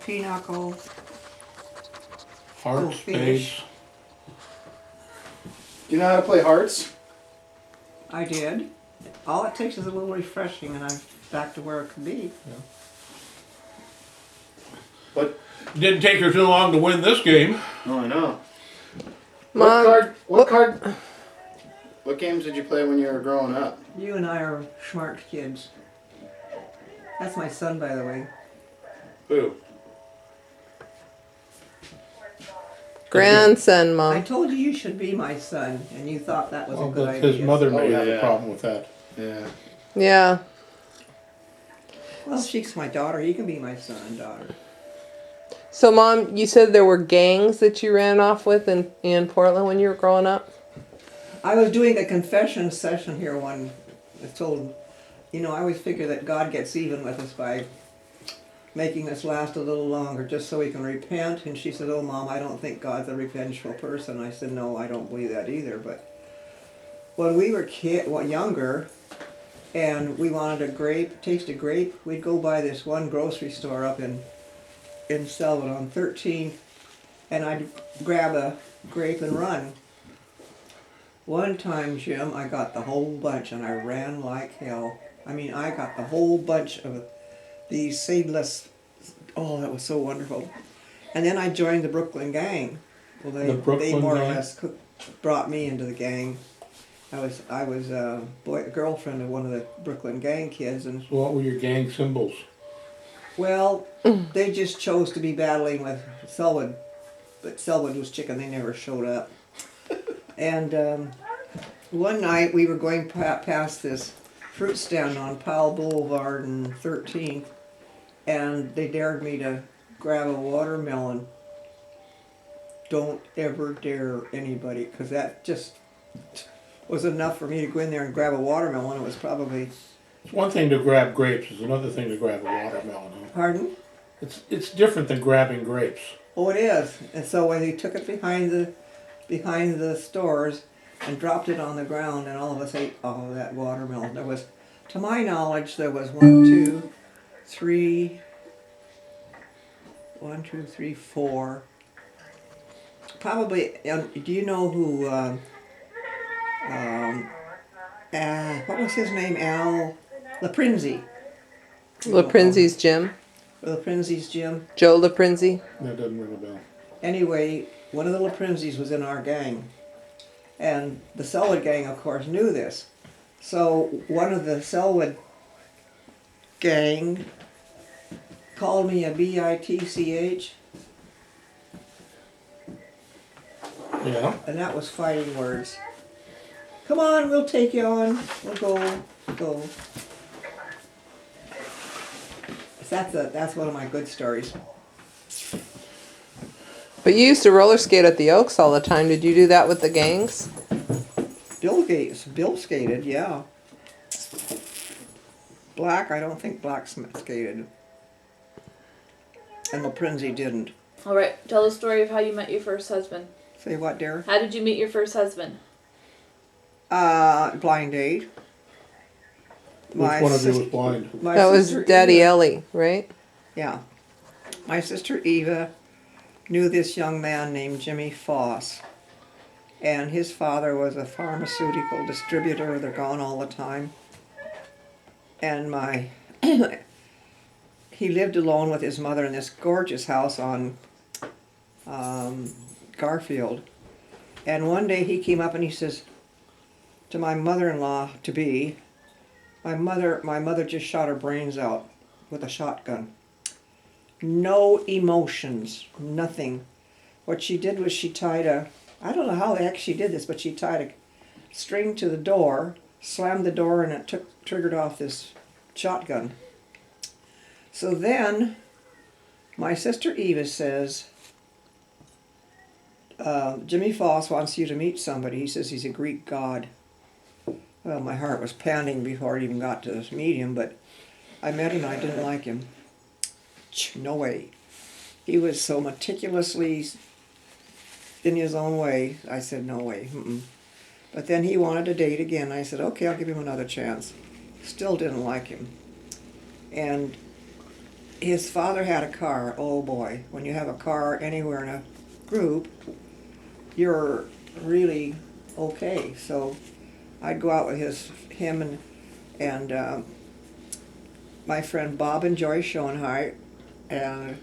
pinochle. Hearts, Finish. spades. Do you know how to play hearts? I did. All it takes is a little refreshing and I'm back to where it could be. But Didn't take her too long to win this game. oh, I know. Mom, What games did you play when you were growing up? You and I are smart kids. That's my son, by the way. Who? grandson, I Mom. told you you should be my son, and you thought that was Well, a good but idea. his mother may Oh, have yeah. a problem with that. Yeah. Yeah. Well, she's my daughter. You can be my son and daughter. So, Mom, you said there were gangs that you ran off with in Portland when you were growing up? I was doing a confession session here I told, I always figure that God gets even with us by making us last a little longer just so we can repent. And she said, oh, Mom, I don't think God's a revengeful person. I said, no, I don't believe that either. But when we were younger and we wanted taste a grape, we'd go by this one grocery store up in Selwood on 13th, and I'd grab a grape and run. One time, Jim, I got the whole bunch and I ran like hell. I mean, I got the whole bunch of these seedless. Oh, that was so wonderful. And then I joined the Brooklyn gang. Well, The they Brooklyn more or gang? less brought me into the gang. I was a girlfriend of one of the Brooklyn gang kids, and So what were your gang symbols? well, they just chose to be battling with Selwood, but Selwood was chicken. They never showed up. And one night we were going past this fruit stand on Powell Boulevard and 13th, and they dared me to grab a watermelon. Don't ever dare anybody, because that just was enough for me to go in there and grab a watermelon. It was probably... It's one thing to grab grapes, it's another thing to grab a watermelon. Pardon? It's different than grabbing grapes. Oh, it is. And so when they took it behind the stores and dropped it on the ground, and all of us ate all of that watermelon. There was, to my knowledge, there was 4. Probably. Do you know who? What was his name? Al Laprinzi. Laprinzi's Jim. Laprinzi's Jim. Joe Laprinzi. That doesn't ring a bell. Anyway, one of the Laprinzis was in our gang. And the Selwood gang, of course, knew this. So one of the Selwood gang called me a bitch, Yeah. and that was fighting words. Come on, we'll take you on. We'll go. That's one of my good stories. But you used to roller skate at the Oaks all the time. Did you do that with the gangs? Bill skated, yeah. I don't think Black skated. And Laprinzi didn't. All right, tell the story of how you met your first husband. Say what, dear? How did you meet your first husband? Blind date. Which one of you was blind? That was sister Daddy Eva- Ellie, right? Yeah. My sister Eva knew this young man named Jimmy Foss. And his father was a pharmaceutical distributor. They're gone all the time. And he lived alone with his mother in this gorgeous house on Garfield. And one day he came up and he says to my mother-in-law to be, my mother just shot her brains out with a shotgun. No emotions, nothing. What she did was she tied I don't know how the heck she did this, but she tied a string to the door, slammed the door, and it triggered off this shotgun. So then, my sister Eva says, Jimmy Foss wants you to meet somebody. He says he's a Greek god. Well, my heart was pounding before I even got to meet him, but I met him and I didn't like him. No way. He was so meticulously in his own way. I said, no way. But then he wanted to date again. I said, okay, I'll give him another chance. Still didn't like him. And his father had a car. Oh boy, when you have a car anywhere in a group, you're really okay. So I'd go out with him and my friend Bob and Joy Schoenheit, and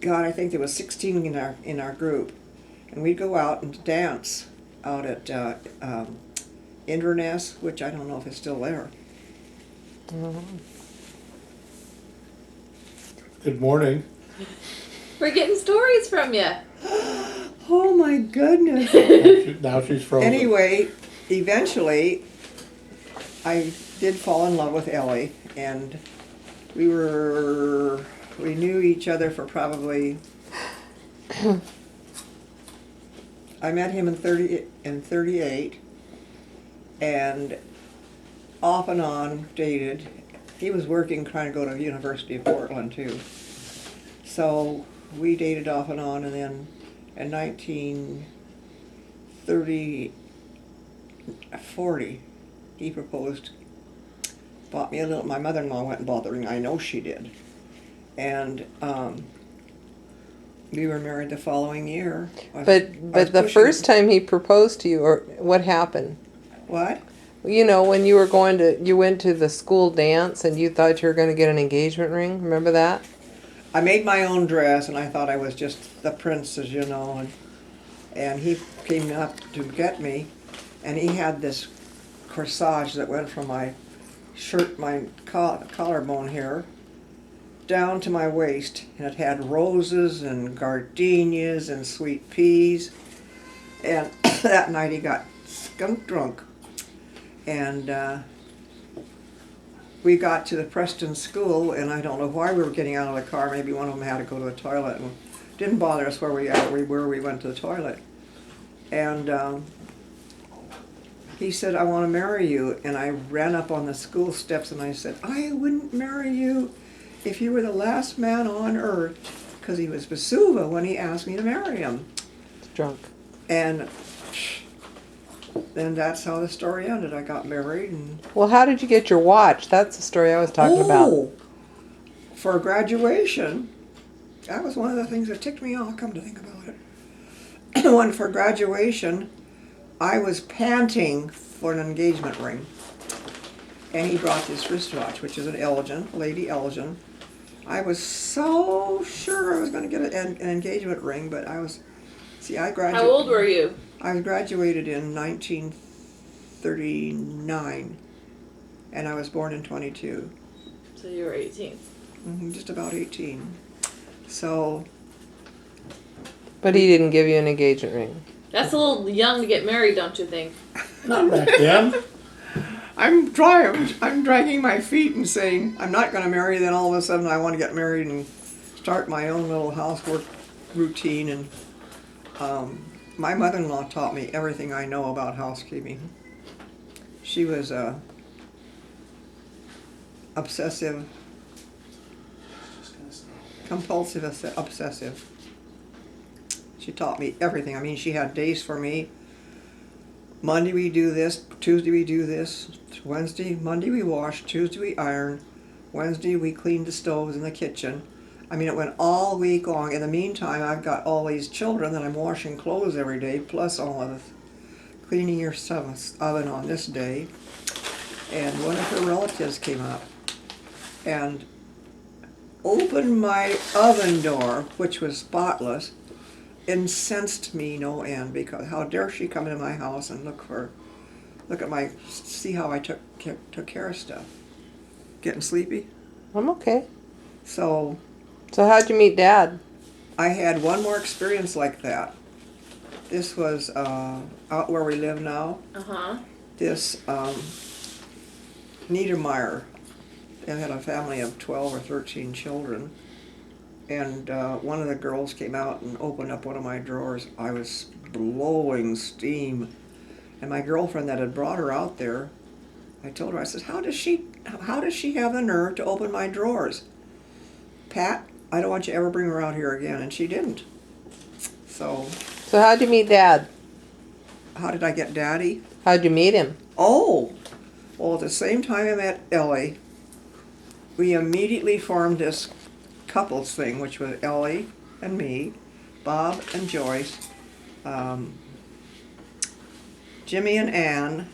God, I think there was 16 in our group, and we'd go out and dance out at Inverness, which I don't know if it's still there. Good morning. We're getting stories from you. Oh my goodness. Now she's frozen. Anyway, eventually, I did fall in love with Ellie, and we knew each other for probably, I met him in 38, and off and on dated. He was working, trying to go to the University of Portland too. So we dated off and on, and then in 40, he proposed, bought me a little, my mother-in-law went and bought the ring, I know she did. And we were married the following year. But the first time he proposed to you, or what happened? What? You know, when you went to the school dance and you thought you were going to get an engagement ring. Remember that? I made my own dress, and I thought I was just the princess, and he came up to get me, and he had this corsage that went from my shirt, my collarbone here, down to my waist, and it had roses and gardenias and sweet peas, and that night he got skunk drunk, and we got to the Preston school, and I don't know why we were getting out of the car. Maybe one of them had to go to the toilet, and didn't bother us where we went to the toilet. And he said, "I want to marry you." And I ran up on the school steps and I said, "I wouldn't marry you if you were the last man on earth," because he was Vesuva when he asked me to marry him. Drunk. And then that's how the story ended. I got married, and Well, how did you get your watch? That's the story I was talking about. For graduation, that was one of the things that ticked me off, come to think about it. One for graduation, I was panting for an engagement ring. And he brought this wristwatch, which is an Elgin, Lady Elgin. I was so sure I was going to get an engagement ring, but I graduated. How old were you? I graduated in 1939, and I was born in 22. So you were 18. Just about 18. So, But he didn't give you an engagement ring. That's a little young to get married, don't you think? Not back then. I'm dragging my feet and saying, I'm not going to marry, then all of a sudden I want to get married and start my own little housework routine. And my mother-in-law taught me everything I know about housekeeping. She was compulsive obsessive. She taught me everything. I mean, she had days for me. Monday we do this, Tuesday we do this, Monday we wash, Tuesday we iron, Wednesday we clean the stoves in the kitchen. I mean, it went all week long. In the meantime, I've got all these children that I'm washing clothes every day, plus all of the cleaning your oven on this day. And one of her relatives came up and opened my oven door, which was spotless, incensed me no end, because how dare she come into my house and see how I took care of stuff. Getting sleepy? I'm okay. So how'd you meet Dad? I had one more experience like that. This was out where we live now. Uh-huh. This Niedermeyer, they had a family of 12 or 13 children. And one of the girls came out and opened up one of my drawers. I was blowing steam. And my girlfriend that had brought her out there, I told her, I said, how does she have the nerve to open my drawers? Pat, I don't want you to ever bring her out here again. And she didn't. So how'd you meet Dad? how did I get Daddy? How'd you meet him? Oh, well, at the same time I met Ellie, we immediately formed this couples thing, which was Ellie and me, Bob and Joyce, Jimmy and Ann,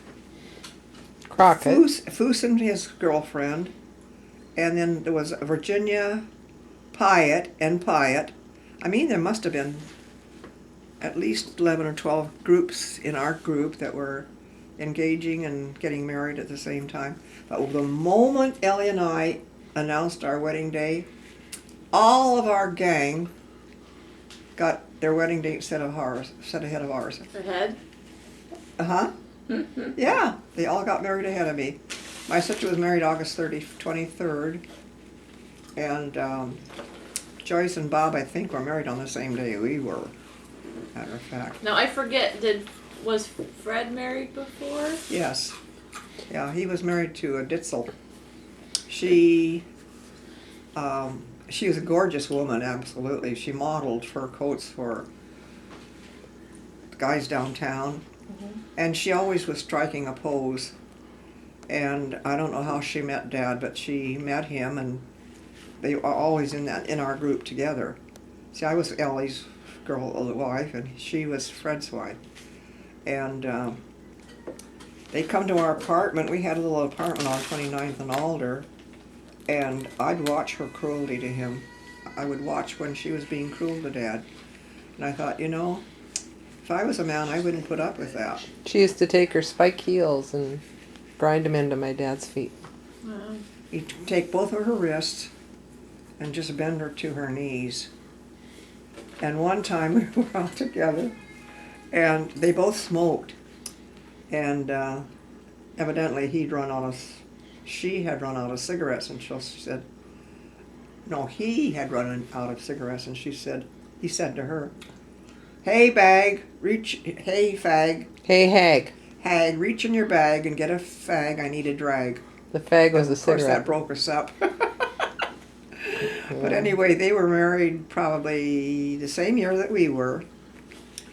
Crockett. Foose and his girlfriend, and then there was Virginia, Pyatt, and Pyatt. I mean, there must have been at least 11 or 12 groups in our group that were engaging and getting married at the same time. But the moment Ellie and I announced our wedding day, all of our gang got their wedding date set ahead of ours. Ahead? Uh-huh. Yeah, they all got married ahead of me. My sister was married August 23rd, and Joyce and Bob, I think, were married on the same day we were, matter of fact. Now I forget, was Fred married before? Yes. Yeah, he was married to a Ditzel. She was a gorgeous woman, absolutely. She modeled fur coats for the guys downtown. And she always was striking a pose. And I don't know how she met Dad, but she met him, and they were always in our group together. See, I was Ellie's wife, and she was Fred's wife. And they come to our apartment. We had a little apartment on 29th and Alder, and I'd watch her cruelty to him. I would watch when she was being cruel to Dad. And I thought, if I was a man, I wouldn't put up with that. She used to take her spike heels and grind them into my dad's feet. Wow. He'd take both of her wrists and just bend her to her knees. And one time we were out together, and they both smoked. And evidently she had run out of cigarettes, and she said, no, he had run out of cigarettes, and he said to her, hey fag, reach in your bag and get a fag, I need a drag. The fag was a Of course, cigarette. that broke us up. But anyway, they were married probably the same year that we were,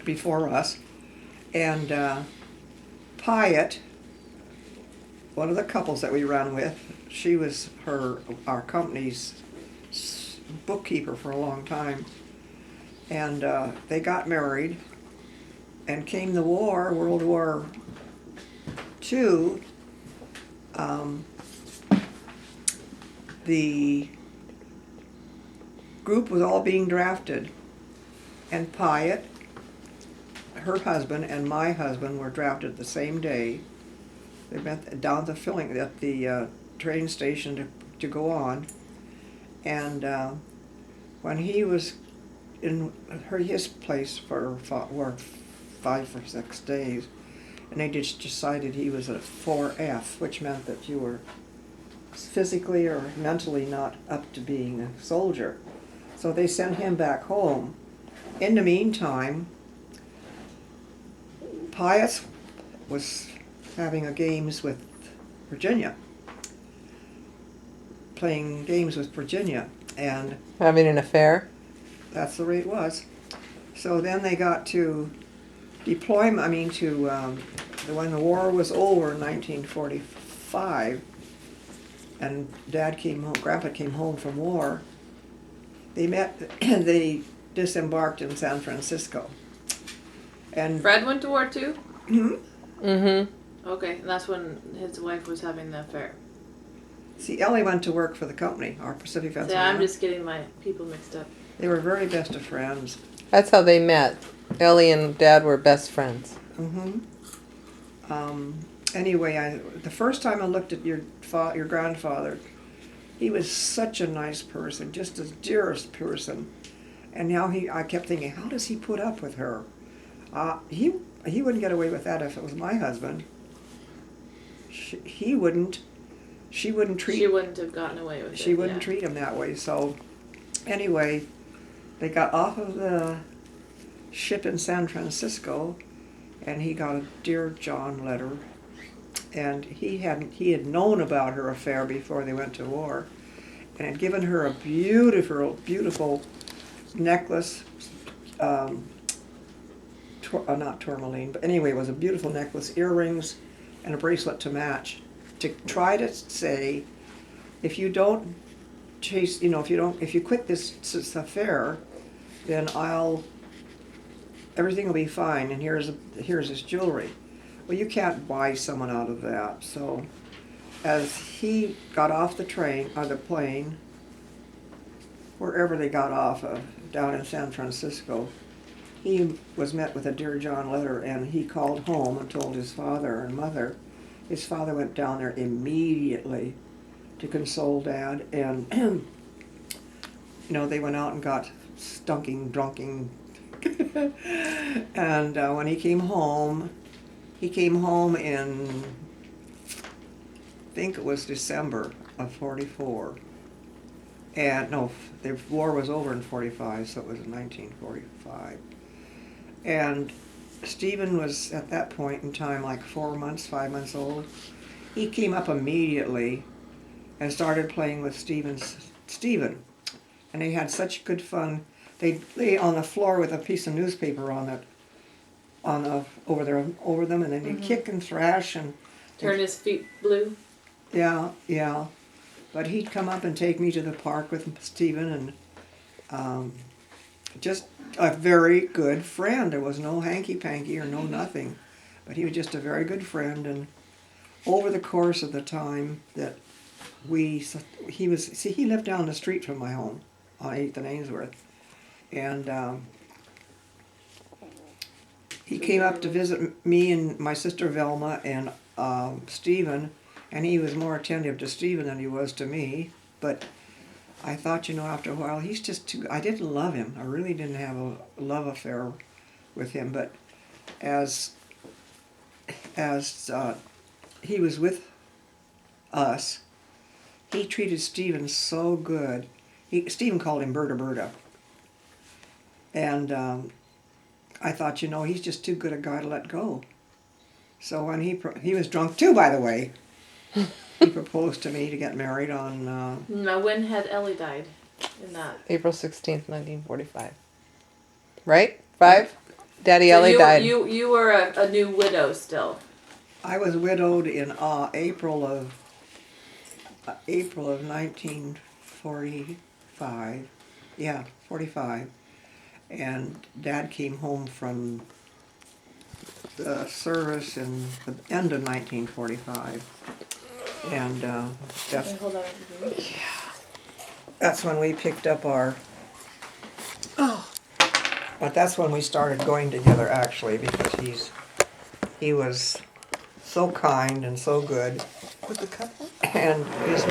before us. And Pyatt, one of the couples that we ran with, she was our company's bookkeeper for a long time. And they got married, and came the war, World War II. The group was all being drafted, and Pyatt, her husband, and my husband were drafted the same day. They went down to filling at the train station to go on, and when he was in his place for 5 or 6 days, and they just decided he was a 4F, which meant that you were physically or mentally not up to being a soldier. So they sent him back home. In the meantime, Pius was having games with Virginia, playing games with Virginia, and Having an affair? that's the way it was. So then they got to deployment, when the war was over in 1945, and Grandpa came home from war, they disembarked in San Francisco. And Fred went to war too? Mm-hmm. Okay, and that's when his wife was having the affair. see, Ellie went to work for the company, our Pacific Fence. See, I'm just getting my people mixed up. They were very best of friends. That's how they met. Ellie and Dad were best friends. Anyway, the first time I looked at your grandfather, he was such a nice person, just the dearest person. And now I kept thinking, how does he put up with her? He wouldn't get away with that if it was my husband. She wouldn't have gotten away with it. She wouldn't treat him that way. So anyway, they got off of the ship in San Francisco, and he got a Dear John letter. And he had known about her affair before they went to war, and had given her a beautiful, beautiful necklace. Not tourmaline, but anyway, it was a beautiful necklace, earrings, and a bracelet to match, to try to say, if you don't chase, if you quit this affair, then everything will be fine, and here's his jewelry. Well, you can't buy someone out of that. So as he got off the plane, wherever they got off of, down in San Francisco, he was met with a Dear John letter, and he called home and told his father and mother. His father went down there immediately to console Dad, and they went out and got drunking. And when he came home in, I think it was December of 44. And no, the war was over in 45, so it was 1945. And Stephen was at that point in time like 5 months old. He came up immediately and started playing with Stephen. And they had such good fun. They'd lay on the floor with a piece of newspaper over them, and then they'd kick and thrash and Turn his feet blue. yeah. But he'd come up and take me to the park with Stephen, and just a very good friend. There was no hanky-panky or no nothing, but he was just a very good friend. And over the course of the time that he lived down the street from my home on 8th and Ainsworth, and he came up to visit me and my sister Velma and Stephen. And he was more attentive to Stephen than he was to me. But I thought, after a while, he's just too... I didn't love him. I really didn't have a love affair with him. But as he was with us, he treated Stephen so good. Stephen called him Berta. And I thought, he's just too good a guy to let go. So when he was drunk too, by the way. He proposed to me to get married on... Now, when had Ellie died in that? April 16th, 1945. Right? 5? Daddy Ellie died. You were a new widow still. I was widowed in April of 1945. Yeah, 45. And Dad came home from the service in the end of 1945. And Okay, hold on. that's when we picked up our... But that's when we started going together, actually, because he was so kind and so good. With the cup? And his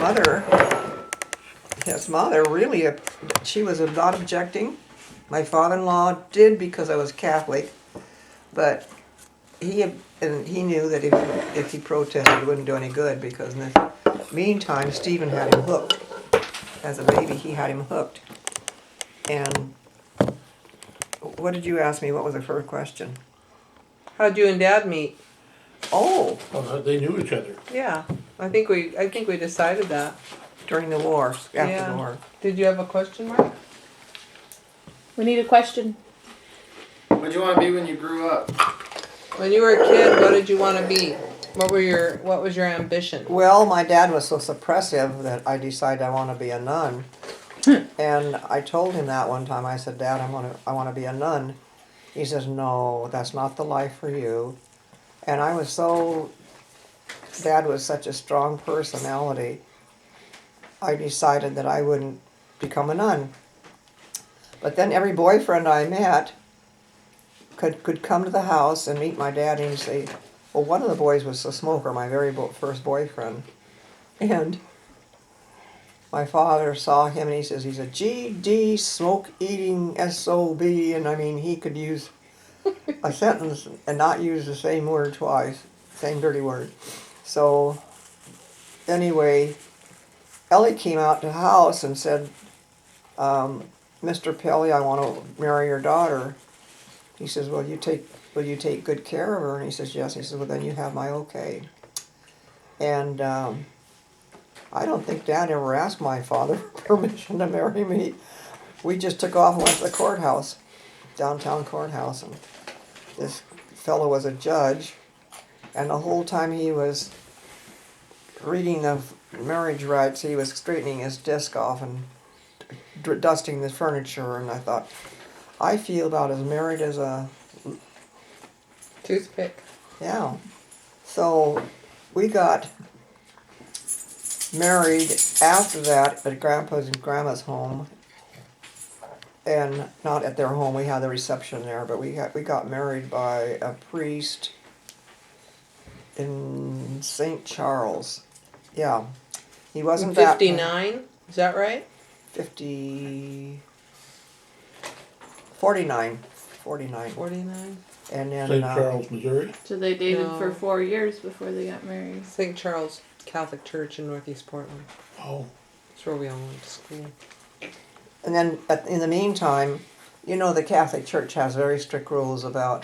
mother really, she was not objecting. My father-in-law did, because I was Catholic, but he knew that if he protested, it wouldn't do any good, because in the meantime, Stephen had him hooked. As a baby, he had him hooked. And what did you ask me? What was the first question? How'd you and Dad meet? Oh, Well, they knew each other. Yeah, I think we decided that. during the war, after Yeah. the war. Did you have a question, Mark? We need a question. What did you want to be when you grew up? When you were a kid, what did you want to be? What was your ambition? Well, my dad was so suppressive that I decided I want to be a nun. And I told him that one time. I said, Dad, I want to be a nun. He says, no, that's not the life for you. And I was Dad was such a strong personality, I decided that I wouldn't become a nun. But then every boyfriend I met could come to the house and meet my dad, and he'd say, well, one of the boys was a smoker, my very first boyfriend. And my father saw him and he's a GD, smoke-eating SOB, and I mean, he could use a sentence and not use the same word twice, same dirty word. So, anyway, Ellie came out to the house and said, Mr. Pelly, I want to marry your daughter. He says, will you take good care of her? And he says, yes. He says, well, then you have my okay. And I don't think Dad ever asked my father permission to marry me. We just took off and went to the courthouse, downtown courthouse. And this fellow was a judge. And the whole time he was reading the marriage rights, he was straightening his desk off and dusting the furniture, and I thought, I feel about as married as a, Toothpick. yeah. So we got married after that at Grandpa's and Grandma's home, and not at their home. We had the reception there, but we got married by a priest in St. Charles. Yeah, he wasn't that 59, is that right? 50, 49, 49. 49? And then St. Charles, Missouri. So they dated No. for 4 years before they got married. St. Charles Catholic Church in Northeast Portland. Oh, That's where we all went to school. And then in the meantime, you know, the Catholic Church has very strict rules about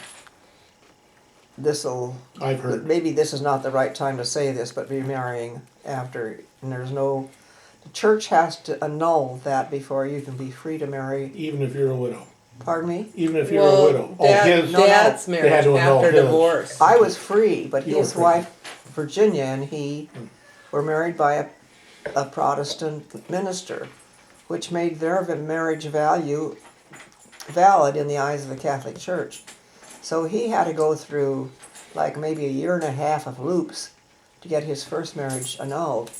this'll, I've heard. maybe this is not the right time to say this, but be marrying after, and there's no, the church has to annul that before you can be free to marry. Even if you're a widow. Pardon me? Even if you're a widow. Dad's No, no. Dad's They had marriage to annul after his. divorce. I was free, but You were his free. wife, Virginia, and he were married by a Protestant minister, which made their marriage valid in the eyes of the Catholic Church. So he had to go through like maybe a year and a half of loops to get his first marriage annulled.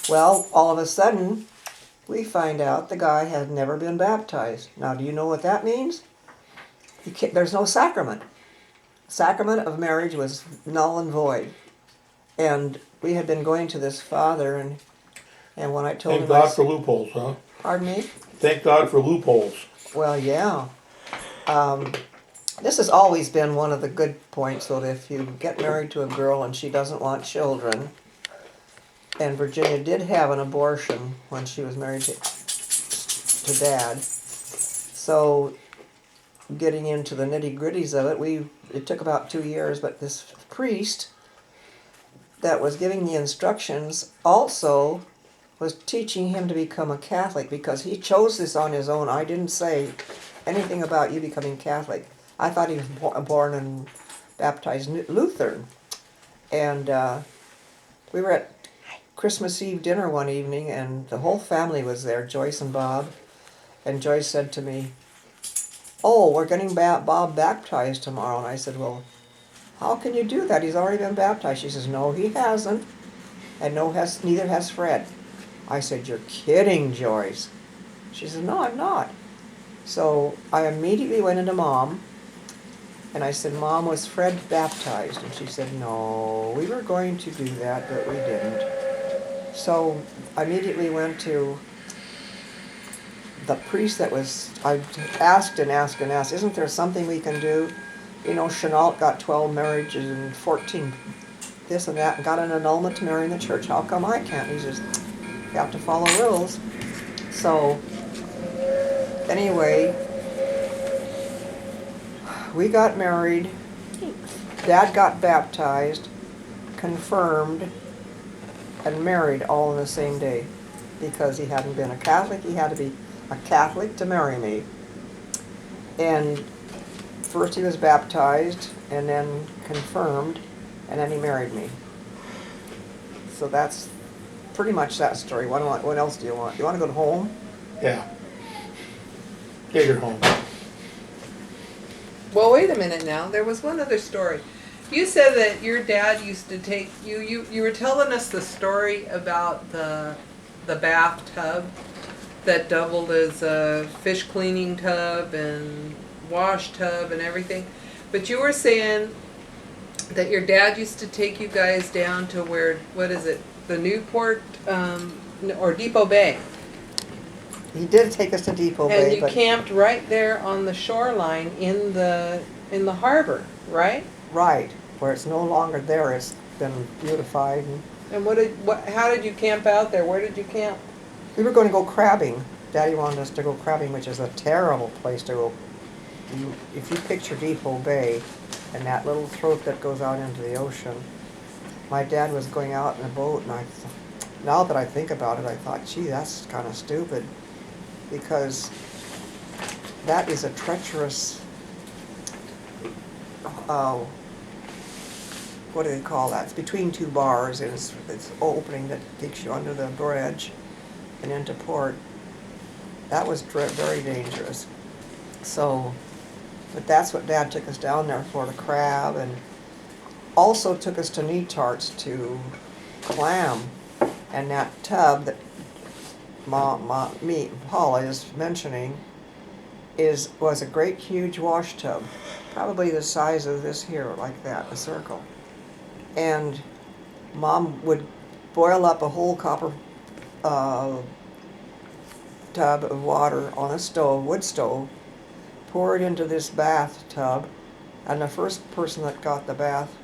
Well, all of a sudden, we find out the guy had never been baptized. Now, do you know what that means? There's no sacrament. Sacrament of marriage was null and void. And we had been going to this father, and when I told Thank him, God for loopholes, huh? pardon me? Thank God for loopholes. Well, yeah. This has always been one of the good points, so that if you get married to a girl and she doesn't want children, and Virginia did have an abortion when she was married to Dad, so getting into the nitty-gritties of it, it took about 2 years, but this priest that was giving the instructions also was teaching him to become a Catholic, because he chose this on his own. I didn't say anything about you becoming Catholic. I thought he was born and baptized Lutheran. And we were at Christmas Eve dinner one evening, and the whole family was there, Joyce and Bob. And Joyce said to me, "Oh, we're getting Bob baptized tomorrow." And I said, "Well, how can you do that? He's already been baptized." She says, "No, he hasn't. And neither has Fred." I said, "You're kidding, Joyce." She said, "No, I'm not." So I immediately went into Mom, and I said, "Mom, was Fred baptized?" And she said, "No, we were going to do that, but we didn't." So I immediately went to the priest I asked and asked and asked, "Isn't there something we can do? You know, Chenault got 12 marriages and 14 this and that, and got an annulment to marry in the church. How come I can't?" He says, "You have to follow rules." So anyway, we got married. Dad got baptized, confirmed, and married all in the same day. Because he hadn't been a Catholic, he had to be a Catholic to marry me. And first he was baptized, and then confirmed, and then he married me. So that's pretty much that story. What else do you want? You want to go home? Yeah. Take her home. Well, wait a minute now. There was one other story. You said that your dad used to take you. You were telling us the story about the bathtub that doubled as a fish cleaning tub and wash tub and everything. But you were saying that your dad used to take you guys down to where, what is it, the Newport or Depot Bay. He did take us to Depot And Bay, you but camped right there on the shoreline in the harbor, right? right, where it's no longer there, it's been beautified. And And how did you camp out there? Where did you camp? we were going to go crabbing. Daddy wanted us to go crabbing, which is a terrible place to go. If you picture Depot Bay and that little throat that goes out into the ocean, my dad was going out in a boat, and now that I think about it, I thought, gee, that's kind of stupid, because that is a treacherous what do they call that? It's between two bars, and it's opening that takes you under the bridge and into port. That was very dangerous. So, but that's what Dad took us down there for, the crab, and also took us to Neatarts to clam. And that tub that Paula is mentioning was a great huge wash tub, probably the size of this here, like that, a circle. And Mom would boil up a whole copper tub of water on a stove, wood stove, pour it into this bathtub, and the first person that got the bath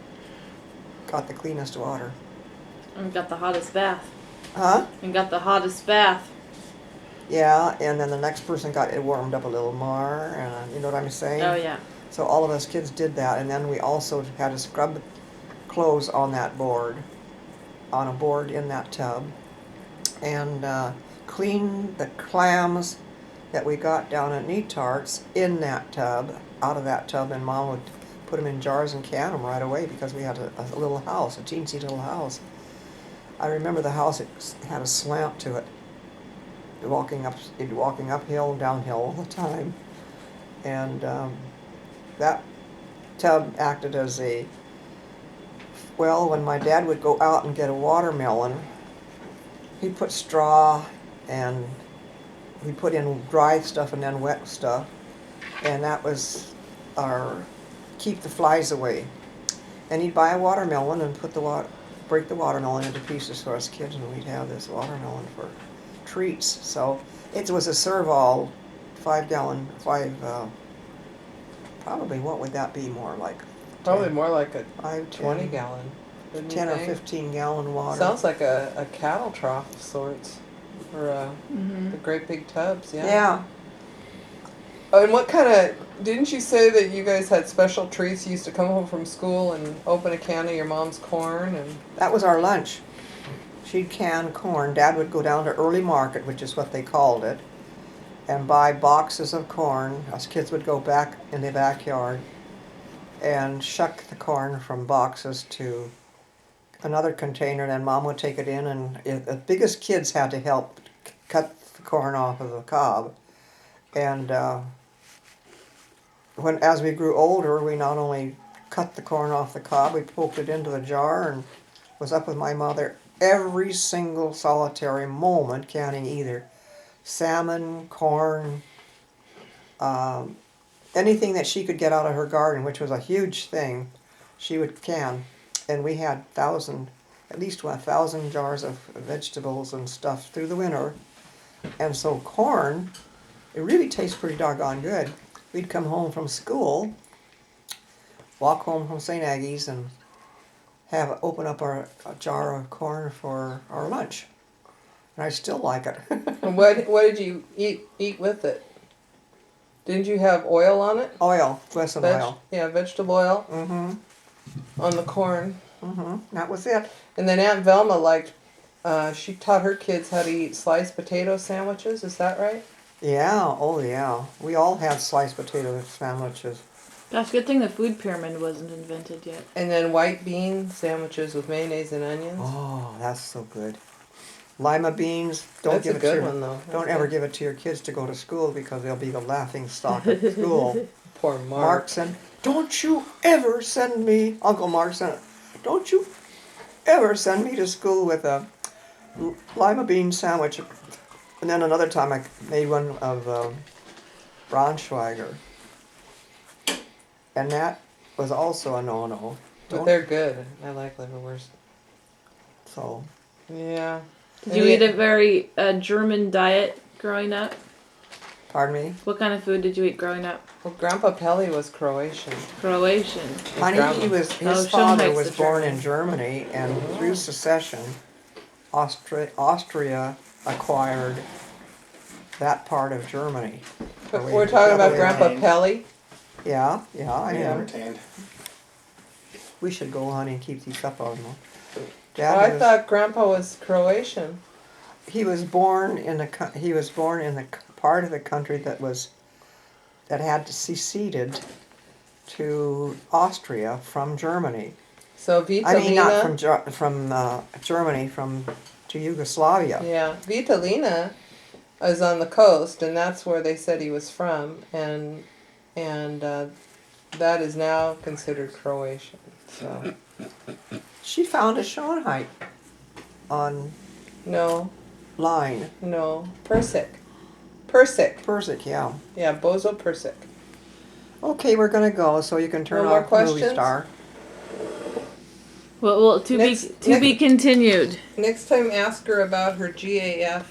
got the cleanest water. And got the hottest bath. Huh? And got the hottest bath. Yeah, and then the next person got it warmed up a little more, and you know what I'm saying? Oh yeah. So all of us kids did that, and then we also had to scrub clothes on that board, on a board in that tub, and clean the clams that we got down at Neatarts in that tub, out of that tub, and Mom would put them in jars and can them right away because we had a little house, a teensy little house. I remember the house, it had a slant to it. Walking uphill and downhill all the time. And that tub acted as when my dad would go out and get a watermelon, he'd put straw and we put in dry stuff and then wet stuff, and that was our keep the flies away. And he'd buy a watermelon and break the watermelon into pieces for us kids, and we'd have this watermelon for treats. So it was a serve-all, 5 gallon, probably what would that be more like? Probably 10, more like a 5, 20 10, gallon. wouldn't you 10 or think? 15 gallon water. Sounds like a cattle trough of sorts. Or the great big tubs, yeah. Yeah. Oh, and what kind of, didn't you say that you guys had special treats? You used to come home from school and open a can of your mom's corn and... That was our lunch. She'd can corn. Dad would go down to early market, which is what they called it, and buy boxes of corn. Us kids would go back in the backyard and shuck the corn from boxes to another container, and then Mom would take it in, and the biggest kids had to help cut the corn off of the cob. And as we grew older, we not only cut the corn off the cob, we poked it into the jar and was up with my mother every single solitary moment, canning either salmon, corn, anything that she could get out of her garden, which was a huge thing, she would can. And we had at least 1,000 jars of vegetables and stuff through the winter. And so corn, it really tastes pretty doggone good. We'd come home from school, walk home from St. Aggie's, and open up a jar of corn for our lunch. And I still like it. And what did you eat with it? Didn't you have oil on it? Oil, less oil. Yeah, vegetable oil Mm-hmm. on the corn. Mm-hmm. That was it. And then Aunt Velma she taught her kids how to eat sliced potato sandwiches. Is that right? Yeah, oh yeah. We all had sliced potato sandwiches. Gosh, good thing the food pyramid wasn't invented yet. And then white bean sandwiches with mayonnaise and onions. Oh, that's so good. Lima beans, That's a good one, though. Don't That's ever good. give it to your kids to go to school because they'll be the laughing stock at school. Poor Mark. Mark said, don't you ever send me, Uncle Mark said, don't you ever send me to school with a lima bean sandwich. And then another time I made one of Braunschweiger. And that was also a no-no. But they're good. I like liverwurst. So, Yeah. Did you eat a very German diet growing up? pardon me? What kind of food did you eat growing up? Well, Grandpa Pelly was Croatian. Croatian. Honey, Grandma. his Oh, father Schoenheit's was the born German. in Germany, and through secession, Austria acquired that part of Germany. But we're talking about Grandpa Pelly. Yeah, I Yeah, am. retained. We should go on and keep these up on them. Oh, Dad I was, thought Grandpa was Croatian. he was born in the part of the country that had seceded to Austria from Germany. So Vitalina. I mean, not from Germany, to Yugoslavia. Yeah, Vitalina is on the coast, and that's where they said he was from, and that is now considered Croatian. So She found a Schoenheit on no, line. Persic, Persic, yeah. yeah, Bozo Persic. Okay, we're gonna go, so you can turn No more off Movie questions? Star. Well, to be continued. Next time, ask her about her GAF.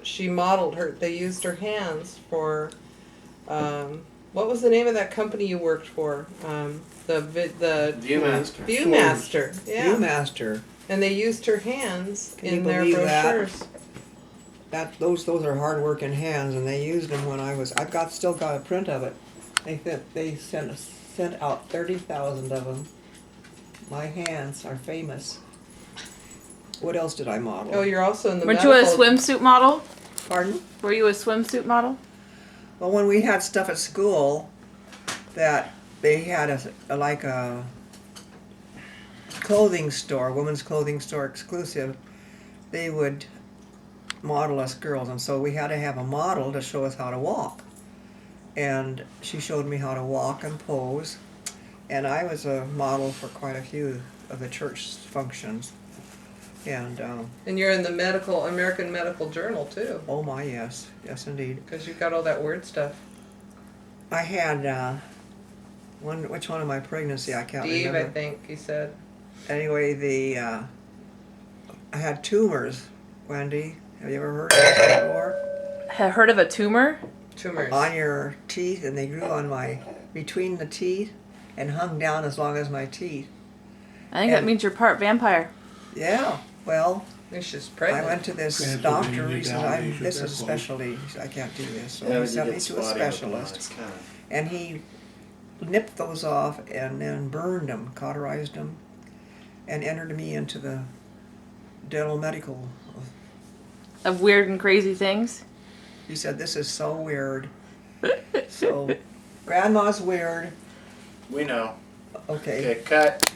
She modeled her. They used her hands for. What was the name of that company you worked for? The Viewmaster. Viewmaster. Yeah. Viewmaster. And they used her hands Can you in their believe that? brochures. Those are hard working hands, and they used them when I've still got a print of it. They sent out 30,000 of them. My hands are famous. What else did I model? Oh, you're also in the. Weren't you a medical- swimsuit model? Pardon? Were you a swimsuit model? Well, when we had stuff at school that they had a clothing store, women's clothing store exclusive, they would model us girls, and so we had to have a model to show us how to walk. And she showed me how to walk and pose, and I was a model for quite a few of the church functions. And And you're in the American Medical Journal too, oh my, yes, indeed. because you've got all that weird stuff. I had which one of my pregnancy I can't Steve, remember. I think you said. Anyway, I had tumors. Wendy, have you ever heard of this before? Have heard of a tumor? Tumors. On your teeth, and they grew between the teeth and hung down as long as my teeth. I think that And- means you're part vampire. Yeah, well, She's I pregnant. went to this Grandpa doctor. didn't He get said, down, you should this is careful. specialty. He said, I can't do this. So Yeah, he when you sent get me to a spotty with them, specialist. it's kind of. And he nipped those off and then burned them, cauterized them, and entered me into the dental medical. Of weird and crazy things. He said, this is so weird. So, Grandma's weird. We know. Okay. Okay, cut.